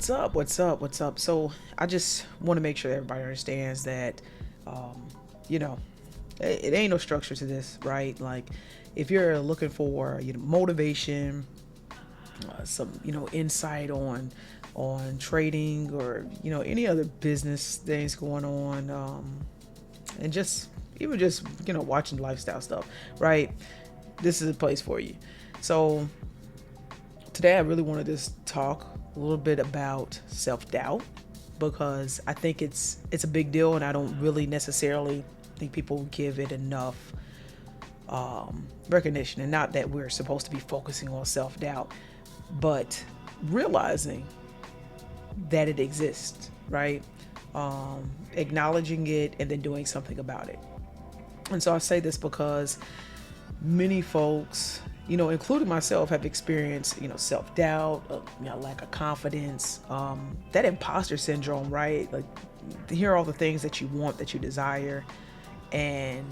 What's up? What's up? What's up? So I just want to make sure everybody understands that, um, you know, it ain't no structure to this, right? Like, if you're looking for motivation, some insight on trading or any other business things going on, and just even just watching lifestyle stuff, right? This is a place for you. So today I really wanted to just talk a little bit about self-doubt because I think it's a big deal, and I don't really necessarily think people give it enough recognition. And not that we're supposed to be focusing on self-doubt, but realizing that it exists, right? Acknowledging it and then doing something about it. And so I say this because many folks, including myself, have experienced, self-doubt, lack of confidence, that imposter syndrome, right? Like, to hear all the things that you want, that you desire, and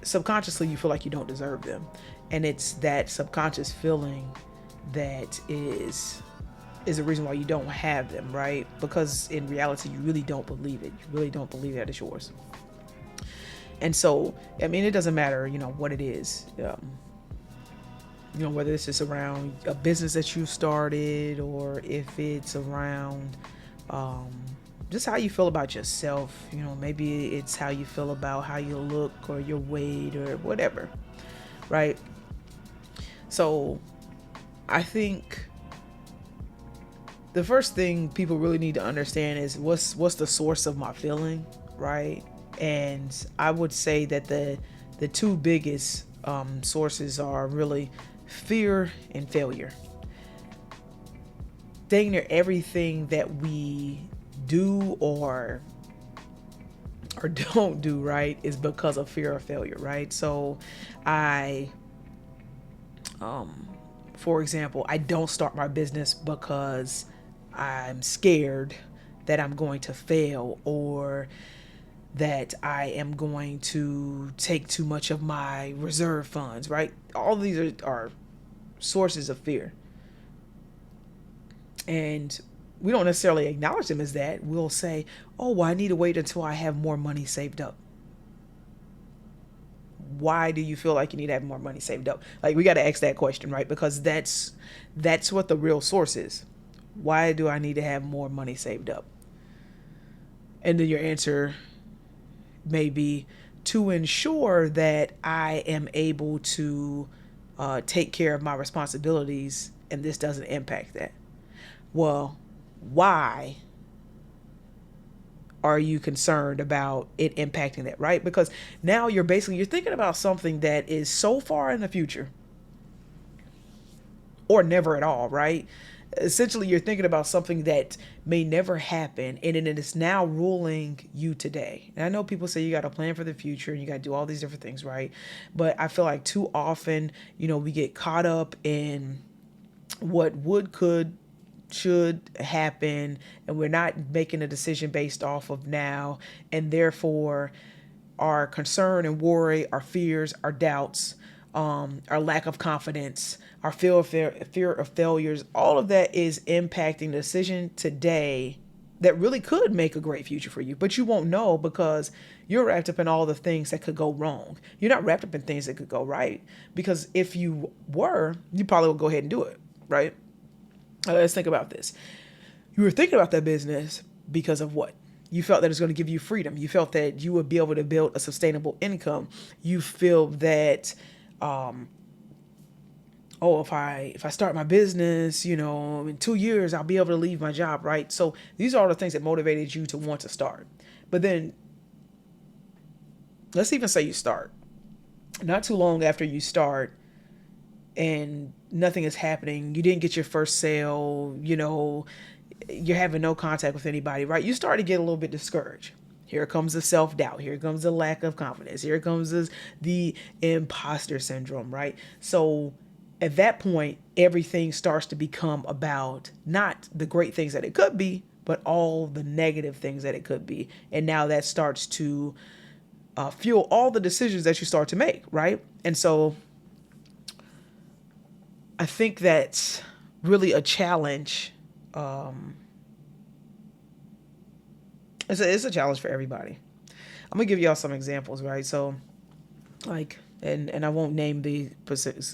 subconsciously you feel like you don't deserve them. And it's that subconscious feeling that is a reason why you don't have them, right? Because in reality, you really don't believe it. You really don't believe that it's yours. And so, I mean, it doesn't matter, what it is. Whether this is around a business that you started, or if it's around just how you feel about yourself. Maybe it's how you feel about how you look or your weight or whatever, right? So I think the first thing people really need to understand is what's the source of my feeling, right? And I would say that the two biggest sources are really fear and failure. Dang near everything that we do or don't do, right, is because of fear of failure, right? So for example, I don't start my business because I'm scared that I'm going to fail, or that I am going to take too much of my reserve funds, right? All of these are sources of fear. And we don't necessarily acknowledge them as that. We'll say, oh, well, I need to wait until I have more money saved up. Why do you feel like you need to have more money saved up? Like, we got to ask that question, right? Because that's what the real source is. Why do I need to have more money saved up? And then your answer may be to ensure that I am able to take care of my responsibilities, and this doesn't impact that. Well, why are you concerned about it impacting that, right? Because now you're thinking about something that is so far in the future, or never at all, right? Essentially, you're thinking about something that may never happen, and it is now ruling you today. And I know people say you got to plan for the future and you got to do all these different things, right? But I feel like too often, we get caught up in what would, could, should happen, and we're not making a decision based off of now, and therefore our concern and worry, our fears, our doubts, our lack of confidence, our fear of failures, all of that is impacting the decision today that really could make a great future for you. But you won't know because you're wrapped up in all the things that could go wrong. You're not wrapped up in things that could go right, because if you were, you probably would go ahead and do it, right? Let's think about this. You were thinking about that business because of what? You felt that it's going to give you freedom. You felt that you would be able to build a sustainable income. You feel that, if I start my business, in 2 years, I'll be able to leave my job, right? So these are all the things that motivated you to want to start. But then let's even say you start. Not too long after you start and nothing is happening, you didn't get your first sale, you're having no contact with anybody, right? You start to get a little bit discouraged. Here comes the self-doubt. Here comes the lack of confidence. Here comes the imposter syndrome, right? So at that point, everything starts to become about not the great things that it could be, but all the negative things that it could be. And now that starts to fuel all the decisions that you start to make, right? And so I think that really a challenge. Um, it's a challenge for everybody. I'm gonna give y'all some examples, right? So, like, and I won't name the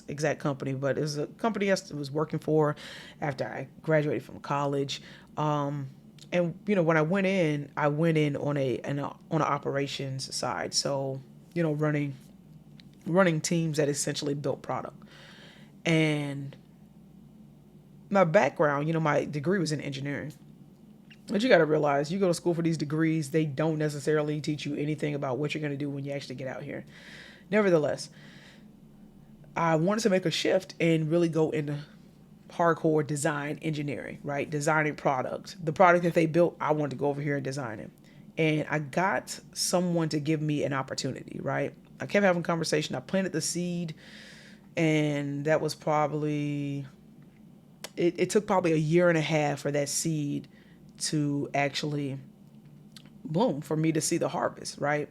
exact company, but it was a company I was working for after I graduated from college. Um, and when I went in on on an operations side. So, running teams that essentially built product. And my background, my degree was in engineering. But you got to realize, you go to school for these degrees, they don't necessarily teach you anything about what you're going to do when you actually get out here. Nevertheless, I wanted to make a shift and really go into hardcore design engineering, right? Designing product. The product that they built, I wanted to go over here and design it. And I got someone to give me an opportunity, right? I kept having a conversation. I planted the seed, and that was probably, it took probably a year and a half for that seed to actually bloom, for me to see the harvest, right?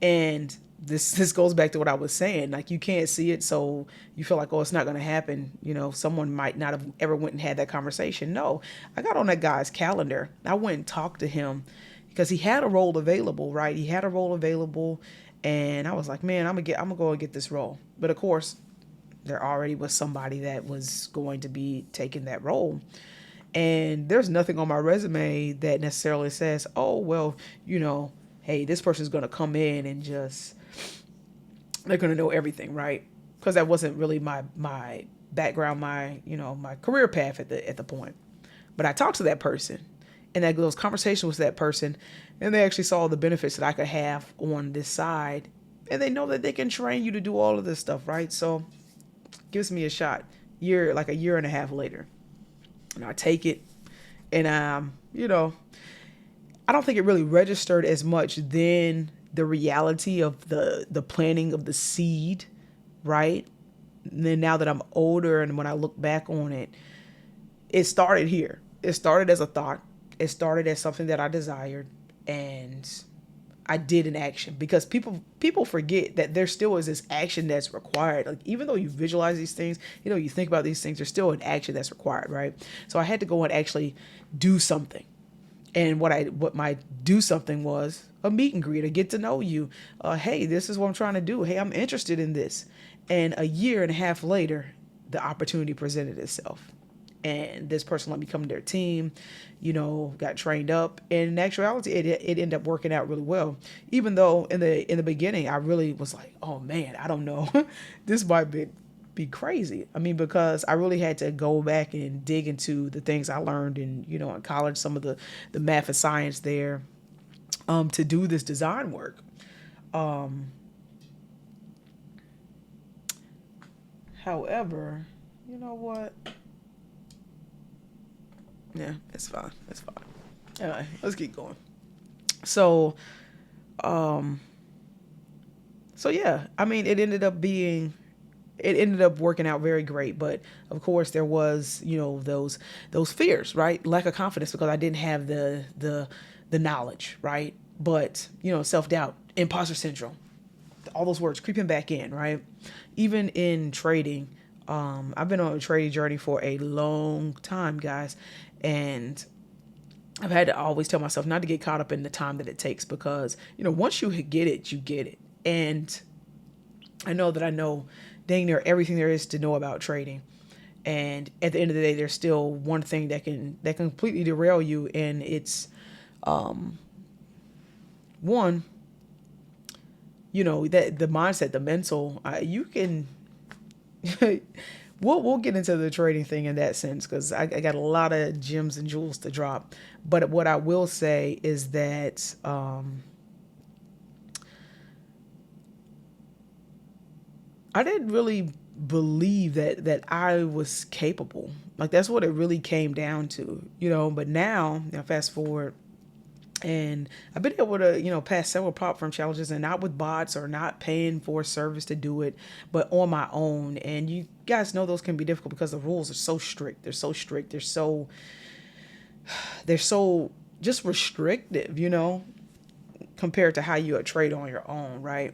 And this goes back to what I was saying. Like, you can't see it, so you feel like, oh, it's not going to happen. Someone might not have ever went and had that conversation. No, I got on that guy's calendar. I went and talked to him because he had a role available, right? He had a role available, and I was like, man, I'm gonna go and get this role. But of course, there already was somebody that was going to be taking that role. And there's nothing on my resume that necessarily says, oh, well, hey, this person's going to come in and just, they're going to know everything, right? Because that wasn't really my background, my career path at the point. But I talked to that person, and that those conversations with that person, and they actually saw the benefits that I could have on this side, and they know that they can train you to do all of this stuff, right? So gives me a shot. Like a year and a half later, and I take it, and I don't think it really registered as much then, the reality of the planting of the seed, right? And then now that I'm older, and when I look back on it, it started here. It started as a thought. It started as something that I desired, and I did an action, because people forget that there still is this action that's required. Like, even though you visualize these things, you think about these things, there's still an action that's required, right? So I had to go and actually do something. And what my do something was a meet and greet, a get to know you. Hey, this is what I'm trying to do. Hey, I'm interested in this. And a year and a half later, the opportunity presented itself. And this person let me come to their team, got trained up. And in actuality, it ended up working out really well. Even though in the beginning, I really was like, oh man, I don't know. This might be crazy. I mean, because I really had to go back and dig into the things I learned in college, some of the math and science there, to do this design work. However, you know what? Yeah, it's fine. It's fine. Anyway, let's keep going. So, um, so yeah, I mean, it ended up working out very great. But of course, there was, those fears, right? Lack of confidence, because I didn't have the knowledge, right? But self doubt, imposter syndrome, all those words creeping back in, right? Even in trading, I've been on a trading journey for a long time, guys, and I've had to always tell myself not to get caught up in the time that it takes, because once you get it, you get it. And I know that I know dang near everything there is to know about trading. And at the end of the day, there's still one thing that completely derail you, and it's one, that the mindset, the mental. You can we'll get into the trading thing in that sense, because I got a lot of gems and jewels to drop. But what I will say is that I didn't really believe that I was capable. Like, that's what it really came down to, But now, fast forward, and I've been able to, pass several prop firm challenges, and not with bots or not paying for service to do it, but on my own. And you guys know those can be difficult, because the rules are so strict. They're so strict. They're so just restrictive, compared to how you trade on your own, right?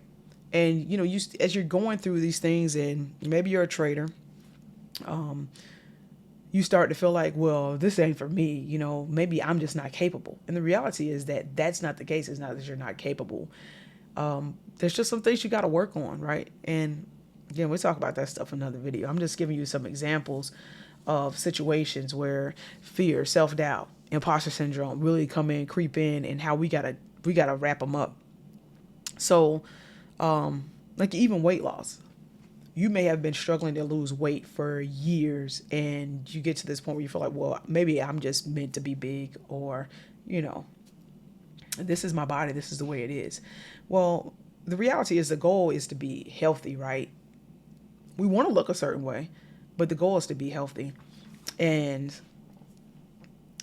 And as you're going through these things, and maybe you're a trader, you start to feel like, well, this ain't for me. Maybe I'm just not capable. And the reality is that that's not the case. It's not that you're not capable. There's just some things you got to work on, right? And again, we'll talk about that stuff in another video. I'm just giving you some examples of situations where fear, self-doubt, imposter syndrome really creep in, and how we gotta wrap them up. So, like even weight loss, you may have been struggling to lose weight for years, and you get to this point where you feel like, well, maybe I'm just meant to be big, or, you know, this is my body, this is the way it is. Well, the reality is the goal is to be healthy, right? We want to look a certain way, but the goal is to be healthy. And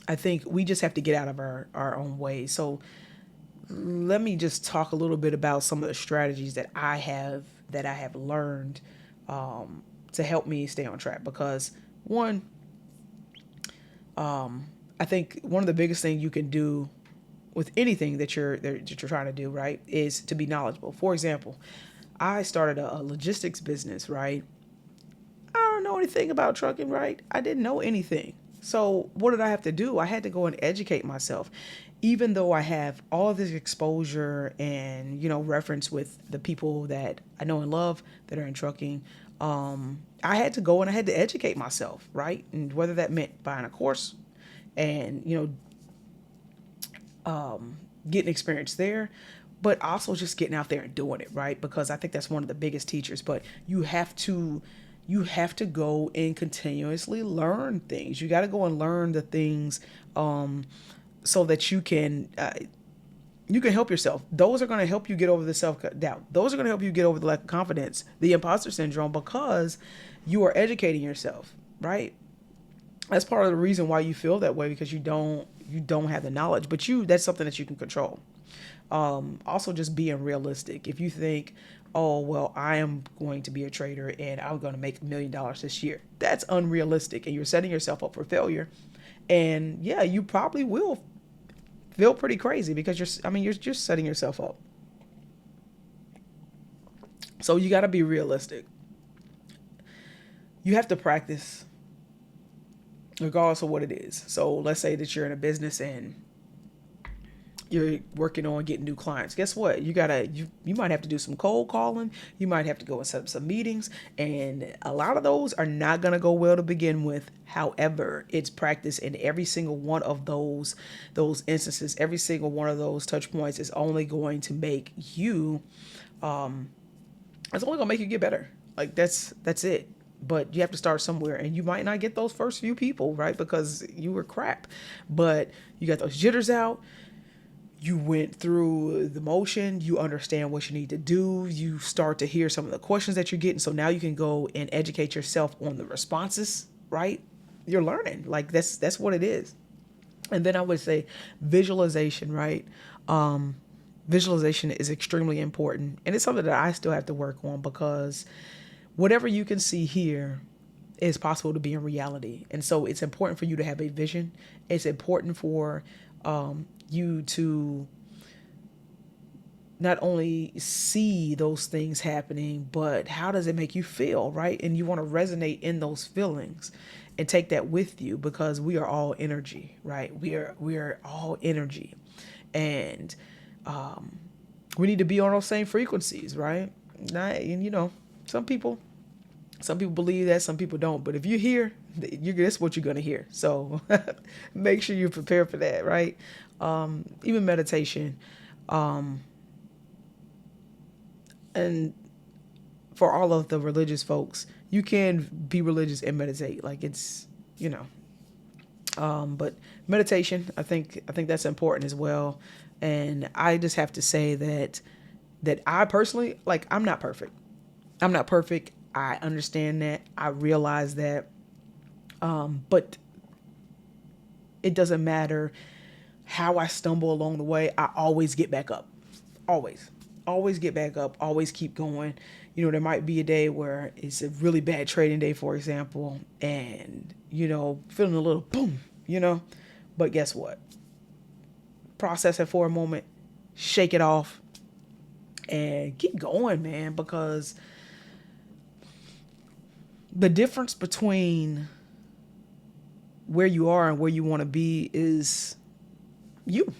I think we just have to get out of our own way. So let me just talk a little bit about some of the strategies that I have learned to help me stay on track. Because one, I think one of the biggest things you can do with anything that you're trying to do, right, is to be knowledgeable. For example, I started a logistics business, right? I don't know anything about trucking, right? I didn't know anything. So what did I have to do? I had to go and educate myself. Even though I have all of this exposure and, reference with the people that I know and love that are in trucking, I had to go and I had to educate myself, right? And whether that meant buying a course and, getting experience there, but also just getting out there and doing it, right? Because I think that's one of the biggest teachers. But you have to go and continuously learn things. You got to go and learn the things, so that you can help yourself. Those are going to help you get over the self-doubt. Those are going to help you get over the lack of confidence, the imposter syndrome, because you are educating yourself, right? That's part of the reason why you feel that way, because you don't have the knowledge, but that's something that you can control. Also, just being realistic. If you think, oh, well, I am going to be a trader and I'm going to make $1 million this year, that's unrealistic, and you're setting yourself up for failure. And yeah, you probably will feel pretty crazy, because you're just setting yourself up. So you got to be realistic. You have to practice regardless of what it is. So let's say that you're in a business and you're working on getting new clients. Guess what? You might have to do some cold calling. You might have to go and set up some meetings, and a lot of those are not going to go well to begin with. However, it's practice in every single one of those instances. Every single one of those touch points is only going to make you it's only going to make you get better. Like that's it. But you have to start somewhere, and you might not get those first few people, right? Because you were crap. But you got those jitters out. You went through the motion, you understand what you need to do, you start to hear some of the questions that you're getting. So now you can go and educate yourself on the responses, right? You're learning. Like that's what it is. And then I would say visualization, right? Visualization is extremely important. And it's something that I still have to work on, because whatever you can see here is possible to be in reality. And so it's important for you to have a vision. It's important for you to not only see those things happening, but how does it make you feel, right? And you want to resonate in those feelings and take that with you, because we are all energy, right? We are all energy, and we need to be on those same frequencies, right? And some people believe that, some people don't. But if you're here, that's what you're going to hear. So make sure you're prepared for that, right? Even meditation. And for all of the religious folks, you can be religious and meditate. Like but meditation, I think that's important as well. And I just have to say that I personally, like, I'm not perfect. I'm not perfect. I understand that. I realize that. But it doesn't matter how I stumble along the way. I always get back up. Always get back up. Always keep going. There might be a day where it's a really bad trading day, for example, and, feeling a little boom, but guess what? Process it for a moment, shake it off, and keep going, man, because the difference between where you are and where you want to be is you.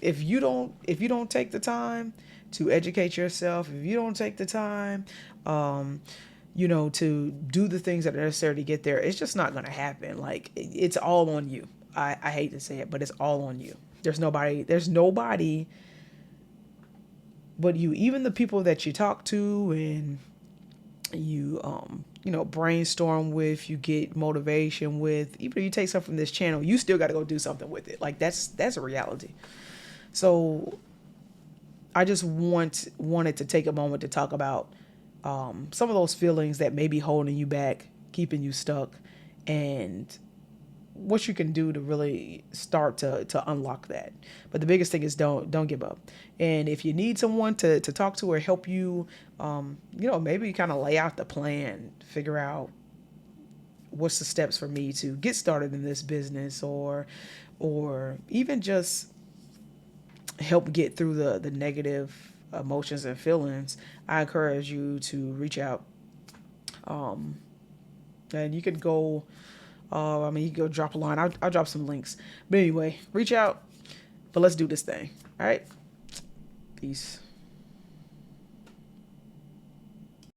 If you don't take the time to educate yourself, if you don't take the time, um, to do the things that are necessary to get there, it's just not going to happen. Like it's all on you. I hate to say it, but it's all on you. There's nobody but you. Even the people that you talk to and you brainstorm with, you get motivation with, even if you take something from this channel, you still got to go do something with it. Like that's a reality. So I just wanted to take a moment to talk about some of those feelings that may be holding you back, keeping you stuck, and what you can do to really start to unlock that. But the biggest thing is don't give up. And if you need someone to talk to or help you, maybe kind of lay out the plan, figure out what's the steps for me to get started in this business, or even just help get through the negative emotions and feelings, I encourage you to reach out. And you could go, you can go drop a line. I'll drop some links. But anyway, reach out. But let's do this thing. All right. Peace.